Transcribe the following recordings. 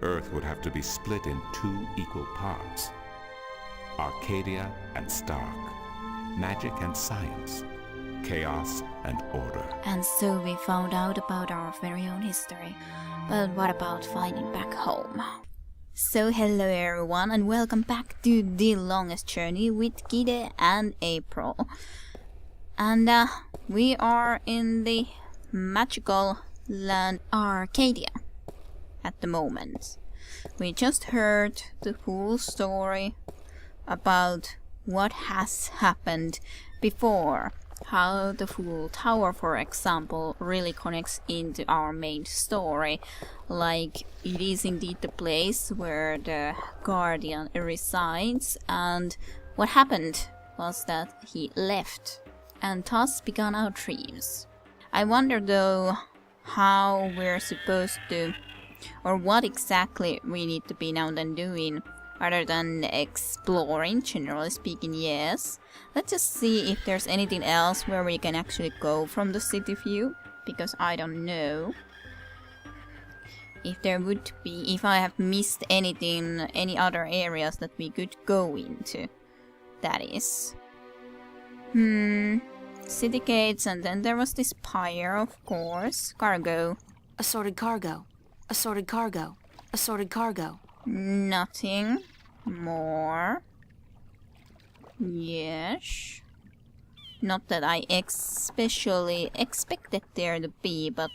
Earth would have to be split in two equal parts. Arcadia and Stark. Magic and science. Chaos and order. And so we found out about our very own history. But what about finding back home? So hello everyone and welcome back to The Longest Journey with Gide and April. And we are in the magical land Arcadia at the moment. We just heard the full story about what has happened before. How the full tower, for example, really connects into our main story. Like, it is indeed the place where the Guardian resides, and what happened was that he left, and thus began our dreams. I wonder though how we're supposed to, or what exactly we need to be now then doing, other than exploring, generally speaking, yes. Let's just see if there's anything else where we can actually go from the city view, because I don't know if there would be, if I have missed anything, any other areas that we could go into. That is. City gates, and then there was this pyre, of course. Cargo. Assorted cargo. Assorted cargo. Assorted cargo. Nothing more. Yes. Not that I especially expected there to be, but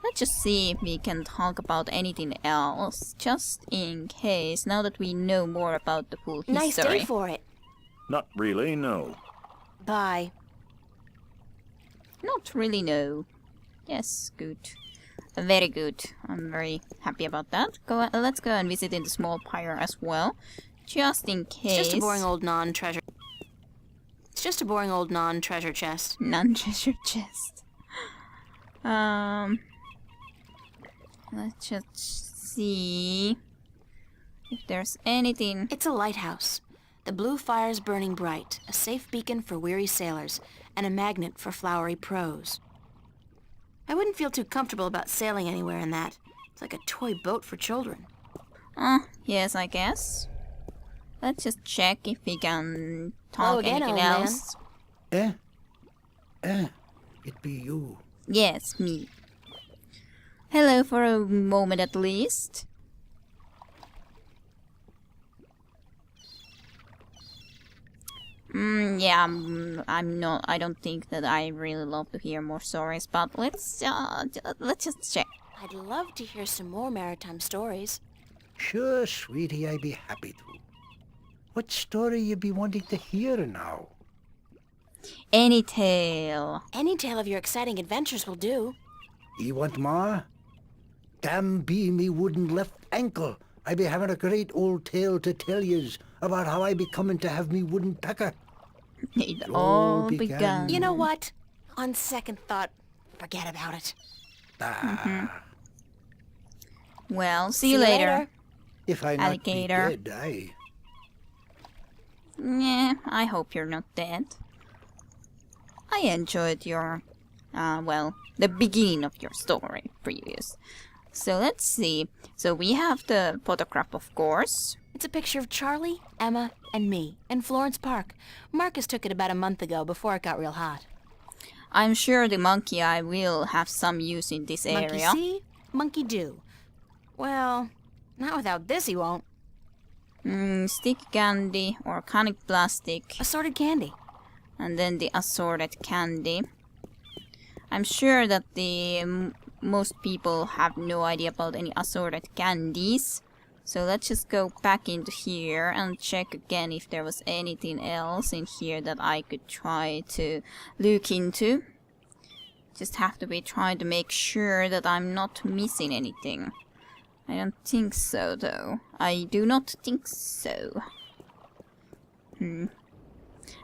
let's just see if we can talk about anything else, just in case, now that we know more about the full history. Nice day for it. Not really, no. Bye. Not really, no. Yes, good. Very good. I'm very happy about that. Let's go and visit in the small pyre as well, just in case. It's just a boring old non-treasure. It's just a boring old non-treasure chest. Non-treasure chest. Let's just see if there's anything. It's a lighthouse. The blue fire's burning bright, a safe beacon for weary sailors, and a magnet for flowery prose. I wouldn't feel too comfortable about sailing anywhere in that. It's like a toy boat for children. Yes, I guess. Let's just check if we can Hello talk again, anything old man. else. It be you. Yes, me. Hello for a moment at least. Yeah, I don't think that I really love to hear more stories, but let's just check. I'd love to hear some more maritime stories. Sure, sweetie, I'd be happy to. What story you be wanting to hear now? Any tale. Any tale of your exciting adventures will do. You want more? Damn be me wooden left ankle. I be having a great old tale to tell yous about how I be coming to have me wooden pecker. It all all began- began. You know what? On second thought, forget about it. Well, see you later. If I not Alligator. be dead, aye. Yeah, I hope you're not dead. I enjoyed your, the beginning of your story, previous. So let's see. So we have the photograph, of course. It's a picture of Charlie, Emma, and me in Florence Park. Marcus took it about a month ago before it got real hot. I'm sure the monkey eye will have some use in this Monkey area. see, monkey do. Well, not without this he won't. Stick candy, organic plastic, Assorted candy. and then the assorted candy. I'm sure that the most people have no idea about any assorted candies. So let's just go back into here and check again if there was anything else in here that I could try to look into. Just have to be trying to make sure that I'm not missing anything. I don't think so, though. I do not think so.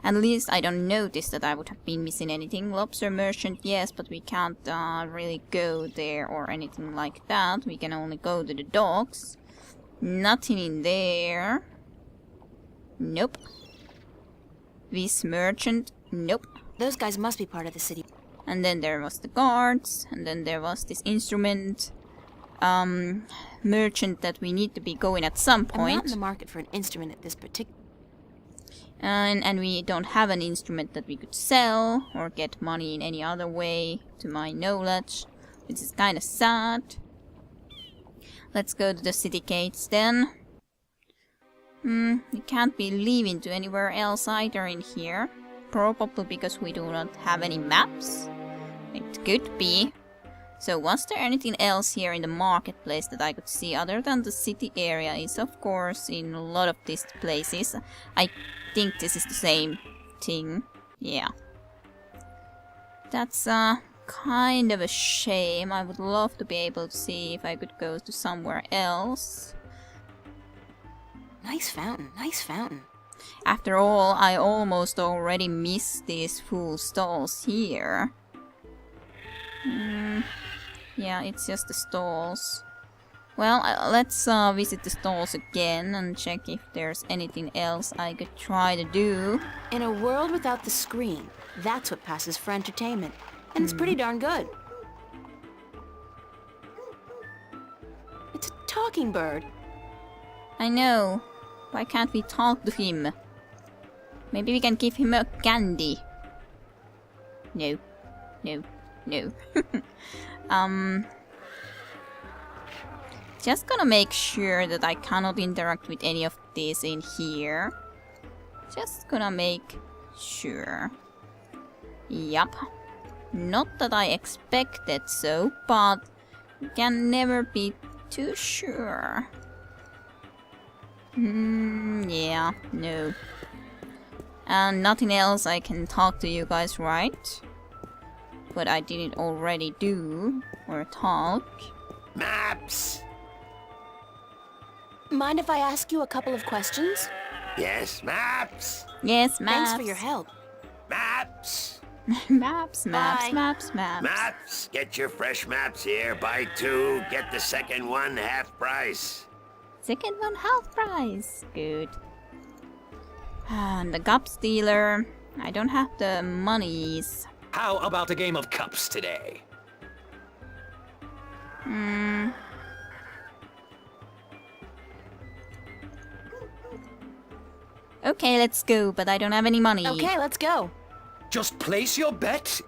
At least I don't notice that I would have been missing anything. Lobster merchant, yes, but we can't really go there or anything like that. We can only go to the docks. Nothing in there. Nope. This merchant, nope. Those guys must be part of the city. And then there was the guards, and then there was this instrument. merchant that we need to be going at some I'm not in point. the market for an instrument at this particular... And we don't have an instrument that we could sell or get money in any other way, to my knowledge, which is kind of sad. Let's go to the city gates then. We can't be leaving to anywhere else either in here. Probably because we do not have any maps. It could be. So was there anything else here in the marketplace that I could see other than the city area? Is of course in a lot of these places. I think this is the same thing. Yeah. That's kind of a shame. I would love to be able to see if I could go to somewhere else. Nice fountain, nice fountain. After all, I almost already missed these full stalls here. Yeah, it's just the stalls. Well, let's visit the stalls again and check if there's anything else I could try to do. In a world without the screen, that's what passes for entertainment. And it's pretty darn good. It's a talking bird. I know. Why can't we talk to him? Maybe we can give him a candy. No. No. No. Just gonna make sure that I cannot interact with any of these in here. Just gonna make sure. Yup. Not that I expected so, but you can never be too sure. Yeah, no. And nothing else I can talk to you guys, right? But I didn't already do or talk. Maps! Mind if I ask you a couple of questions? Yes, maps! Yes, maps. Thanks for your help. Maps! Maps, maps, Bye. maps, maps. Maps! Get your fresh maps here. Buy 2, get the second one half price. Second one half price. Good. And the cups dealer. I don't have the monies. How about a game of cups today? Okay, let's go, but I don't have any money. Okay, let's go. Just place your bet,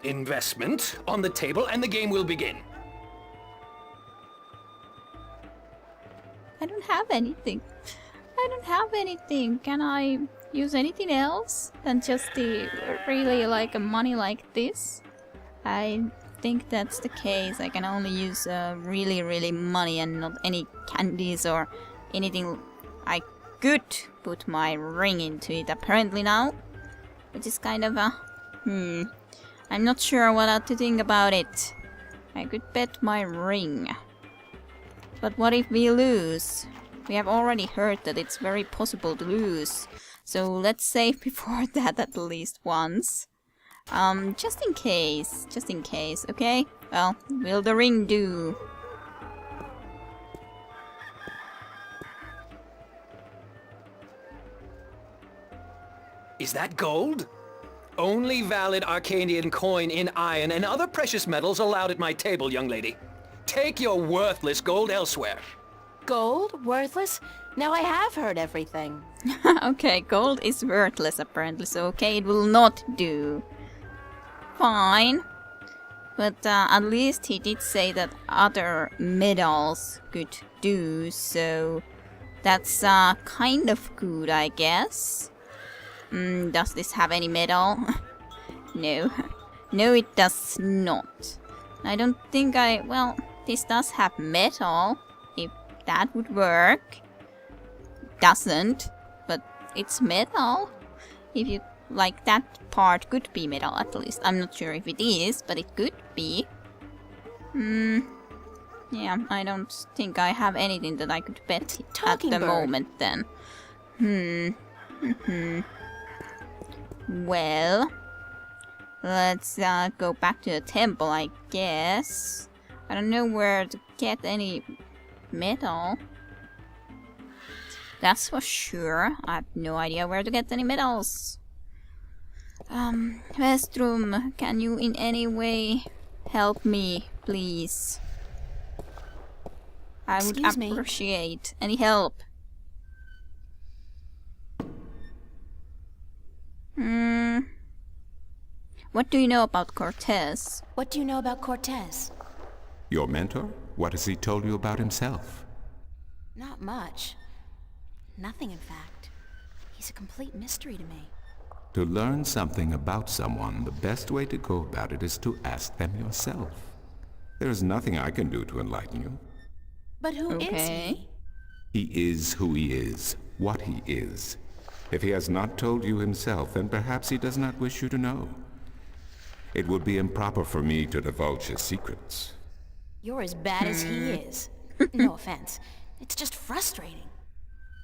investment, on the table and the game will begin. I don't have anything. I don't have anything. Can I use anything else than just the really like money like this? I think that's the case. I can only use really money and not any candies or anything. I could put my ring into it apparently now, which is kind of a I'm not sure what to think about it. I could bet my ring. But what if we lose? We have already heard that it's very possible to lose. So let's save before that at least once. Just in case, okay? Well, will the ring do? Is that gold? Only valid Arcadian coin in iron and other precious metals allowed at my table, young lady. Take your worthless gold elsewhere. Gold? Worthless? Now I have heard everything. Okay, gold is worthless apparently, so okay, it will not do. Fine. But at least he did say that other metals could do, so that's kind of good, I guess. Does this have any metal? No. No, it does not. I don't think well, this does have metal, if that would work. Doesn't, but it's metal. If you like, that part could be metal at least. I'm not sure if it is, but it could be. Yeah, I don't think I have anything that I could bet at the moment then. Well, let's go back to the temple, I guess. I don't know where to get any metal. That's for sure. I have no idea where to get any metals. Vestrum, can you in any way help me, please? I would Excuse me. appreciate any help. What do you know about Cortez? What do you know about Cortez? Your mentor? What has he told you about himself? Not much. Nothing, in fact. He's a complete mystery to me. To learn something about someone, the best way to go about it is to ask them yourself. There is nothing I can do to enlighten you. But who is Okay. he? He is who he is, what he is. If he has not told you himself, then perhaps he does not wish you to know. It would be improper for me to divulge his secrets. You're as bad as he is. No offense. It's just frustrating.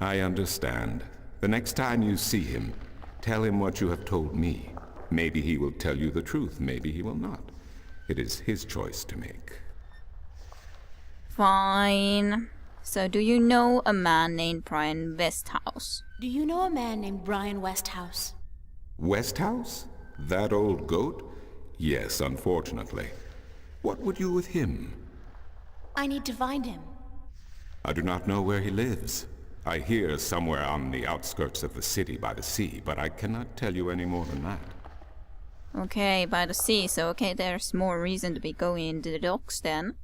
I understand. The next time you see him, tell him what you have told me. Maybe he will tell you the truth, maybe he will not. It is his choice to make. Fine. So do you know a man named Brian Westhouse? Do you know a man named Brian Westhouse? Westhouse? That old goat? Yes, unfortunately. What would you with him? I need to find him. I do not know where he lives. I hear somewhere on the outskirts of the city by the sea, but I cannot tell you any more than that. Okay, by the sea, so okay, there's more reason to be going into the docks then.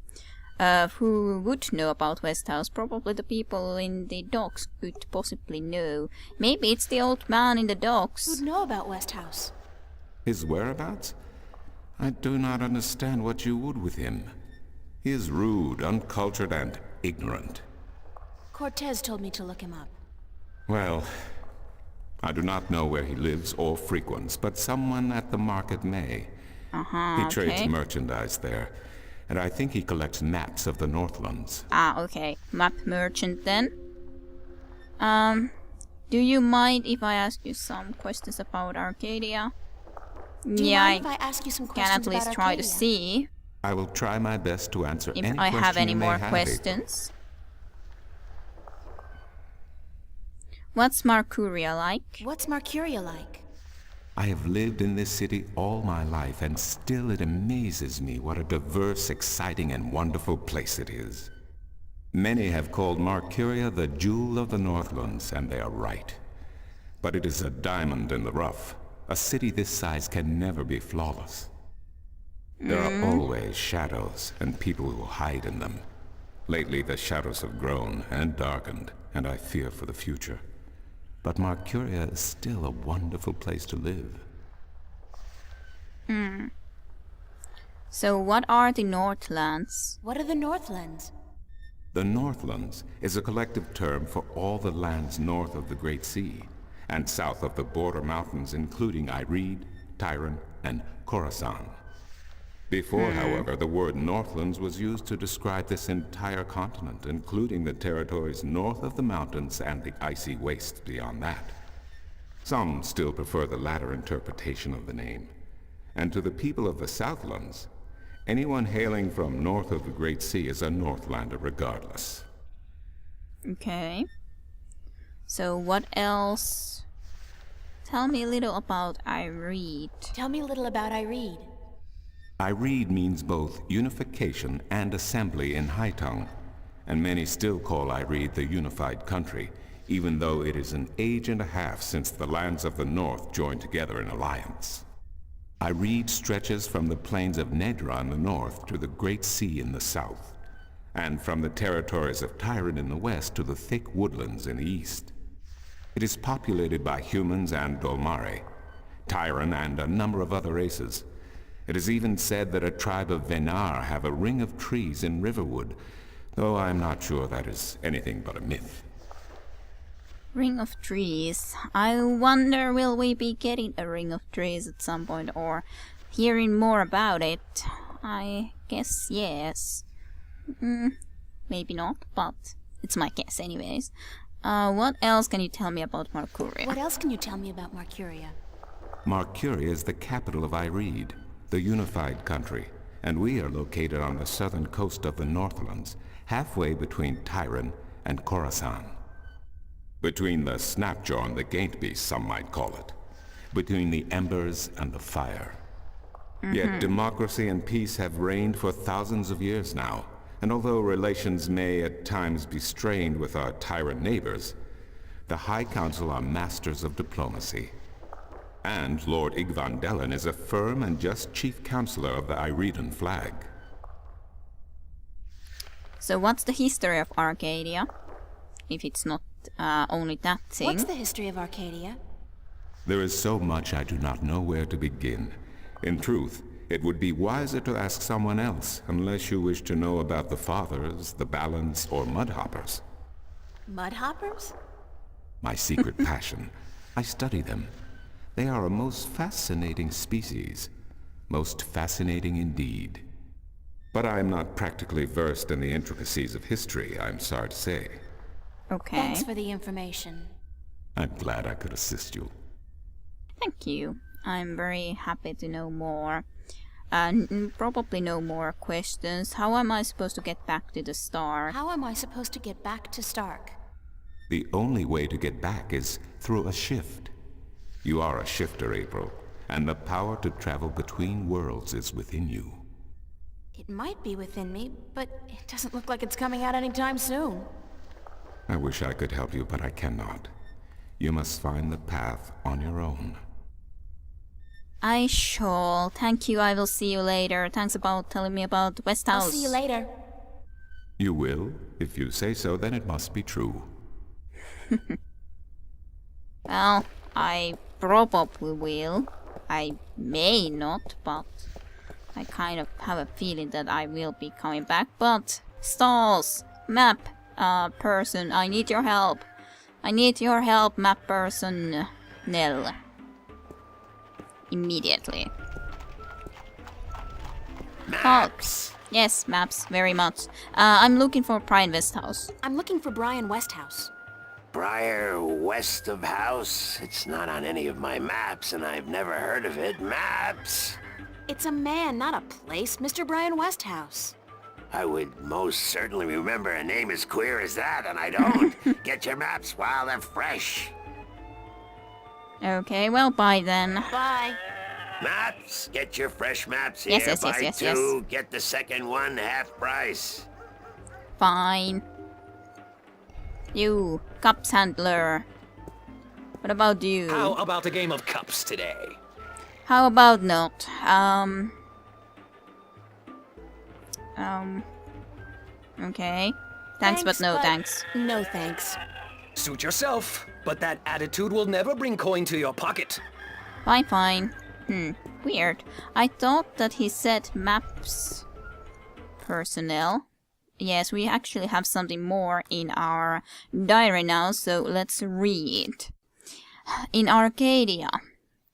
Who would know about Westhouse? Probably the people in the docks could possibly know. Maybe it's the old man in the docks. Who'd know about Westhouse? His whereabouts? I do not understand what you would with him. He is rude, uncultured, and ignorant. Cortez told me to look him up. Well, I do not know where he lives or frequents, but someone at the market may. He trades merchandise there, and I think he collects maps of the Northlands. Ah, okay. Map merchant then. Do you mind if I ask you some questions about Arcadia? Do you mind if I ask you some can questions at least about try to Arcadia? see I will try my best to answer if any I question have any you may more have, questions. What's Marcuria like? What's Marcuria like? I have lived in this city all my life, and still it amazes me what a diverse, exciting, and wonderful place it is. Many have called Marcuria the jewel of the Northlands, and they are right. But it is a diamond in the rough. A city this size can never be flawless. There are always shadows, and people who hide in them. Lately the shadows have grown and darkened, and I fear for the future. But Marcuria is still a wonderful place to live. So what are the Northlands? What are the Northlands? The Northlands is a collective term for all the lands north of the Great Sea, and south of the border mountains including Ireed, Tyran, and Khorasan. Before, however, the word Northlands was used to describe this entire continent, including the territories north of the mountains and the icy wastes beyond that. Some still prefer the latter interpretation of the name. And to the people of the Southlands, anyone hailing from north of the Great Sea is a Northlander regardless. Okay. So what else? Tell me a little about Ireed. Tell me a little about Ireed. Ireed means both unification and assembly in High Tongue, and many still call Ireed the unified country, even though it is an age and a half since the lands of the north joined together in alliance. Ireed stretches from the plains of Nedra in the north to the Great Sea in the south, and from the territories of Tyran in the west to the thick woodlands in the east. It is populated by humans and Dolmare, Tyran, and a number of other races. It is even said that a tribe of Venar have a ring of trees in Riverwood, though I am not sure that is anything but a myth. Ring of Trees. I wonder will we be getting a Ring of Trees at some point or hearing more about it? I guess yes. Maybe not, but it's my guess anyways. What else can you tell me about Marcuria? What else can you tell me about Marcuria? Marcuria is the capital of Ireed, the unified country, and we are located on the southern coast of the Northlands, halfway between Tyran and Khorasan. Between the Snapjaw and the Gaintbeast, some might call it. Between the embers and the fire. Yet democracy and peace have reigned for thousands of years now, and although relations may at times be strained with our tyrant neighbors, the High Council are masters of diplomacy. And Lord Igvandelen is a firm and just chief counselor of the Iridan flag. So what's the history of Arcadia? If it's not only that thing. What's the history of Arcadia? There is so much I do not know where to begin. In truth, it would be wiser to ask someone else, unless you wish to know about the Fathers, the Balance, or Mudhoppers. Mudhoppers? My secret passion. I study them. They are a most fascinating species. Most fascinating indeed. But I am not practically versed in the intricacies of history, I'm sorry to say. Okay. Thanks for the information. I'm glad I could assist you. Thank you. I'm very happy to know more. Probably no more questions. How am I supposed to get back to the star? How am I supposed to get back to Stark? The only way to get back is through a shift. You are a shifter, April, and the power to travel between worlds is within you. It might be within me, but it doesn't look like it's coming out anytime soon. I wish I could help you, but I cannot. You must find the path on your own. I shall. Thank you, I will see you later. Thanks about telling me about West House. I'll see you later. You will? If you say so, then it must be true. Well, I probably will. I may not, but I kind of have a feeling that I will be coming back. But, stalls, map, person, I need your help. I need your help, map person, Nell. Immediately. Maps! Yes, maps, very much. I'm looking for Brian Westhouse. I'm looking for Brian Westhouse. Briar west of house? It's not on any of my maps, and I've never heard of it. Maps! It's a man, not a place. Mr. Brian Westhouse. I would most certainly remember a name as queer as that, and I don't. Get your maps while they're fresh. Okay, well, bye then. Bye. Maps! Get your fresh maps here. Yes, Buy yes. two, get the second one half price. Fine. You, cups handler. What about you? How about a game of cups today? How about not? Okay. Thanks, but no thanks. No thanks. Suit yourself, but that attitude will never bring coin to your pocket. Fine. Weird. I thought that he said maps personnel. Yes, we actually have something more in our diary now, so let's read. In Arcadia.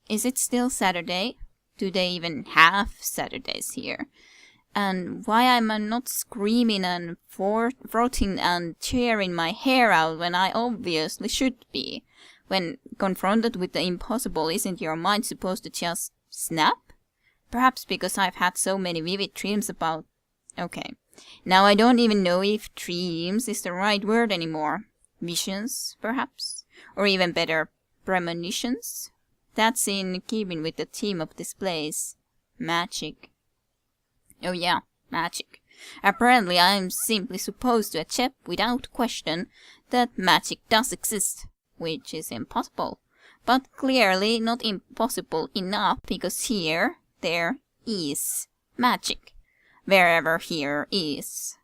Is it still Saturday? Do they even have Saturdays here? And why am I not screaming and frothing and tearing my hair out when I obviously should be? When confronted with the impossible, isn't your mind supposed to just snap? Perhaps because I've had so many vivid dreams about... Okay. Now I don't even know if dreams is the right word anymore. Visions, perhaps? Or even better, premonitions? That's in keeping with the theme of this place. Magic. Oh yeah, magic. Apparently I'm simply supposed to accept without question that magic does exist, which is impossible. But clearly not impossible enough, because there is magic. Wherever here is.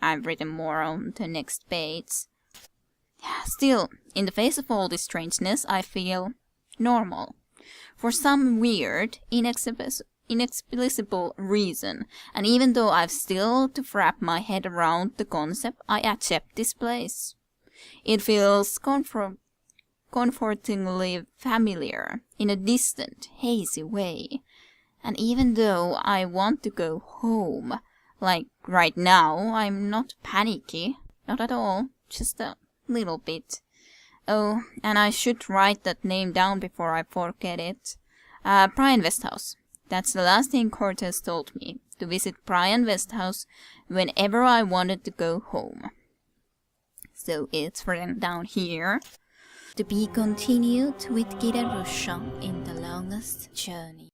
I've written more on the next page. Still, in the face of all this strangeness, I feel normal. For some weird, inexplicable reason, and even though I've still to wrap my head around the concept, I accept this place. It feels comfortingly familiar, in a distant, hazy way. And even though I want to go home, like right now, I'm not panicky. Not at all, just a little bit. Oh, and I should write that name down before I forget it. Brian Westhouse. That's the last thing Cortez told me, to visit Brian Westhouse whenever I wanted to go home. So it's written down here. To be continued with Kid and Rusha in the longest journey.